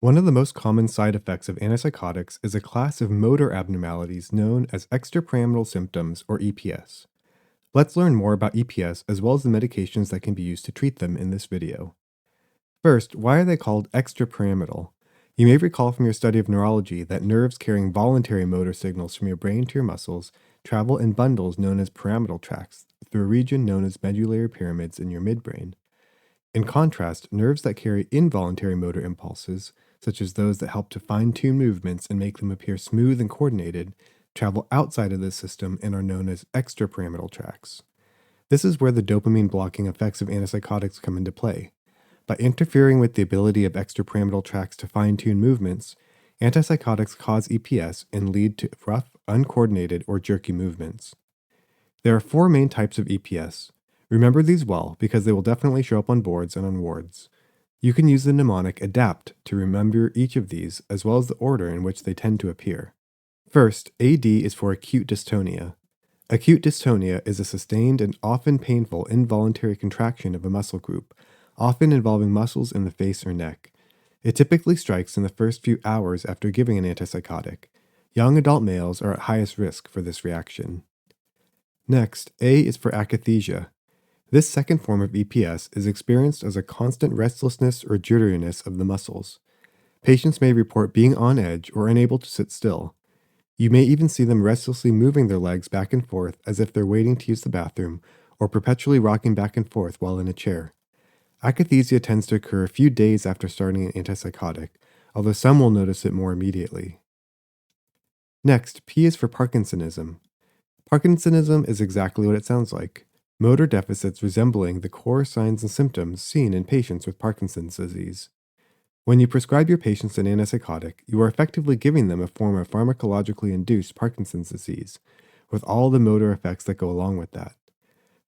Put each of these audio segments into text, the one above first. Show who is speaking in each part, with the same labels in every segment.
Speaker 1: One of the most common side effects of antipsychotics is a class of motor abnormalities known as extrapyramidal symptoms, or EPS. Let's learn more about EPS as well as the medications that can be used to treat them in this video. First, why are they called extrapyramidal? You may recall from your study of neurology that nerves carrying voluntary motor signals from your brain to your muscles travel in bundles known as pyramidal tracts through a region known as medullary pyramids in your midbrain. In contrast, nerves that carry involuntary motor impulses, such as those that help to fine tune movements and make them appear smooth and coordinated, travel outside of this system and are known as extrapyramidal tracts. This is where the dopamine blocking effects of antipsychotics come into play. By interfering with the ability of extrapyramidal tracts to fine tune movements, antipsychotics cause EPS and lead to rough, uncoordinated, or jerky movements. There are four main types of EPS. Remember these well because they will definitely show up on boards and on wards. You can use the mnemonic ADAPT to remember each of these as well as the order in which they tend to appear. First, AD is for acute dystonia. Acute dystonia is a sustained and often painful involuntary contraction of a muscle group, often involving muscles in the face or neck. It typically strikes in the first few hours after giving an antipsychotic. Young adult males are at highest risk for this reaction. Next, A is for akathisia. This second form of EPS is experienced as a constant restlessness or jitteriness of the muscles. Patients may report being on edge or unable to sit still. You may even see them restlessly moving their legs back and forth as if they're waiting to use the bathroom, or perpetually rocking back and forth while in a chair. Akathisia tends to occur a few days after starting an antipsychotic, although some will notice it more immediately. Next, P is for Parkinsonism. Parkinsonism is exactly what it sounds like. Motor deficits resembling the core signs and symptoms seen in patients with Parkinson's disease. When you prescribe your patients an antipsychotic, you are effectively giving them a form of pharmacologically induced Parkinson's disease, with all the motor effects that go along with that.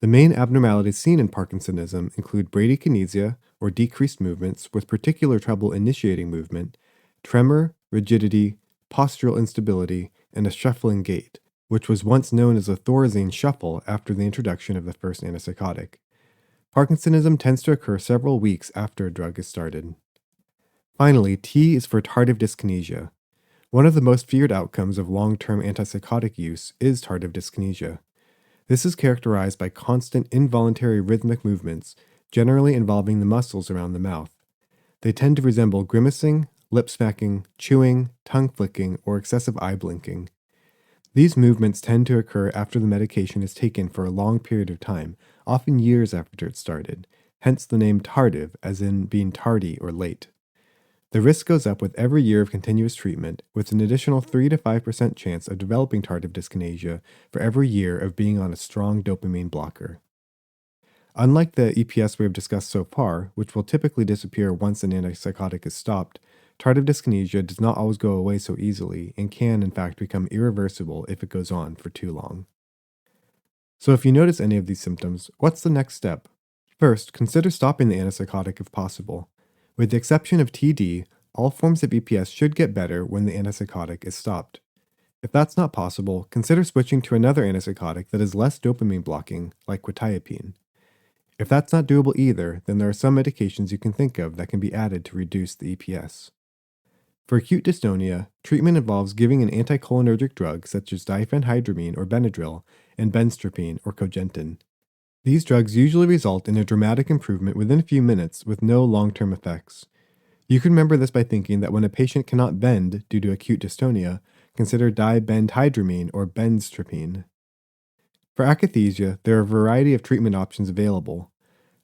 Speaker 1: The main abnormalities seen in Parkinsonism include bradykinesia, or decreased movements with particular trouble initiating movement, tremor, rigidity, postural instability, and a shuffling gait, which was once known as a Thorazine shuffle after the introduction of the first antipsychotic. Parkinsonism tends to occur several weeks after a drug is started. Finally, T is for Tardive Dyskinesia. One of the most feared outcomes of long-term antipsychotic use is tardive dyskinesia. This is characterized by constant involuntary rhythmic movements, generally involving the muscles around the mouth. They tend to resemble grimacing, lip smacking, chewing, tongue flicking, or excessive eye blinking. These movements tend to occur after the medication is taken for a long period of time, often years after it started, hence the name tardive, as in being tardy or late. The risk goes up with every year of continuous treatment, with an additional 3 to 5% chance of developing tardive dyskinesia for every year of being on a strong dopamine blocker. Unlike the EPS we have discussed so far, which will typically disappear once an antipsychotic is stopped, tardive dyskinesia does not always go away so easily and can, in fact, become irreversible if it goes on for too long. So if you notice any of these symptoms, what's the next step? First, consider stopping the antipsychotic if possible. With the exception of TD, all forms of EPS should get better when the antipsychotic is stopped. If that's not possible, consider switching to another antipsychotic that is less dopamine blocking, like quetiapine. If that's not doable either, then there are some medications you can think of that can be added to reduce the EPS. For acute dystonia, treatment involves giving an anticholinergic drug such as diphenhydramine or Benadryl and benztropine or cogentin. These drugs usually result in a dramatic improvement within a few minutes with no long-term effects. You can remember this by thinking that when a patient cannot bend due to acute dystonia, consider dibendhydramine or benztropine. For akathisia, there are a variety of treatment options available.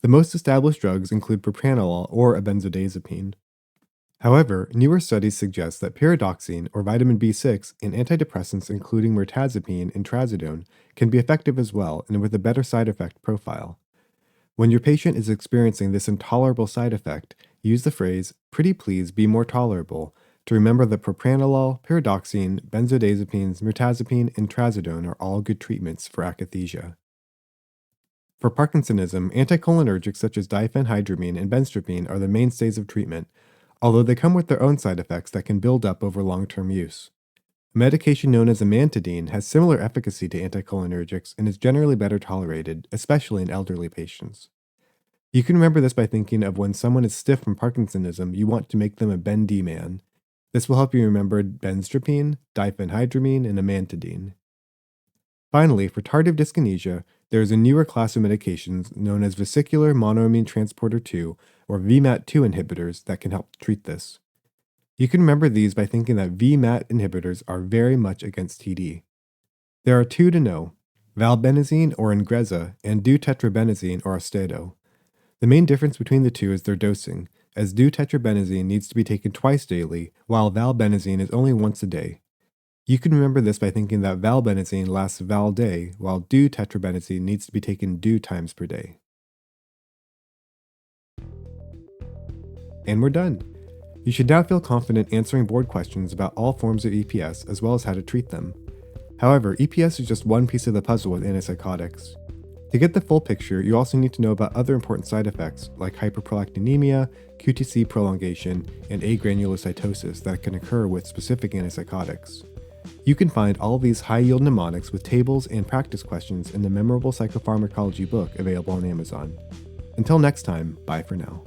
Speaker 1: The most established drugs include propranolol or a benzodiazepine. However, newer studies suggest that pyridoxine or vitamin B6 and antidepressants including mirtazapine and trazodone can be effective as well and with a better side effect profile. When your patient is experiencing this intolerable side effect, use the phrase, "pretty please be more tolerable," to remember that propranolol, pyridoxine, benzodiazepines, mirtazapine, and trazodone are all good treatments for akathisia. For Parkinsonism, anticholinergics such as diphenhydramine and benztropine are the mainstays of treatment, although they come with their own side effects that can build up over long-term use. A medication known as amantadine has similar efficacy to anticholinergics and is generally better tolerated, especially in elderly patients. You can remember this by thinking of when someone is stiff from Parkinsonism, you want to make them a bendy man. This will help you remember benztropine, diphenhydramine, and amantadine. Finally, for tardive dyskinesia, there is a newer class of medications known as vesicular monoamine transporter 2, or VMAT2 inhibitors that can help treat this. You can remember these by thinking that VMAT inhibitors are very much against TD. There are two to know: valbenazine or Ingrezza and deutetrabenazine or Austedo. The main difference between the two is their dosing, as deutetrabenazine needs to be taken twice daily, while valbenazine is only once a day. You can remember this by thinking that valbenazine lasts val day, while deutetrabenazine needs to be taken due times per day. And we're done! You should now feel confident answering board questions about all forms of EPS as well as how to treat them. However, EPS is just one piece of the puzzle with antipsychotics. To get the full picture, you also need to know about other important side effects like hyperprolactinemia, QTc prolongation, and agranulocytosis that can occur with specific antipsychotics. You can find all of these high-yield mnemonics with tables and practice questions in the Memorable Psychopharmacology book available on Amazon. Until next time, bye for now.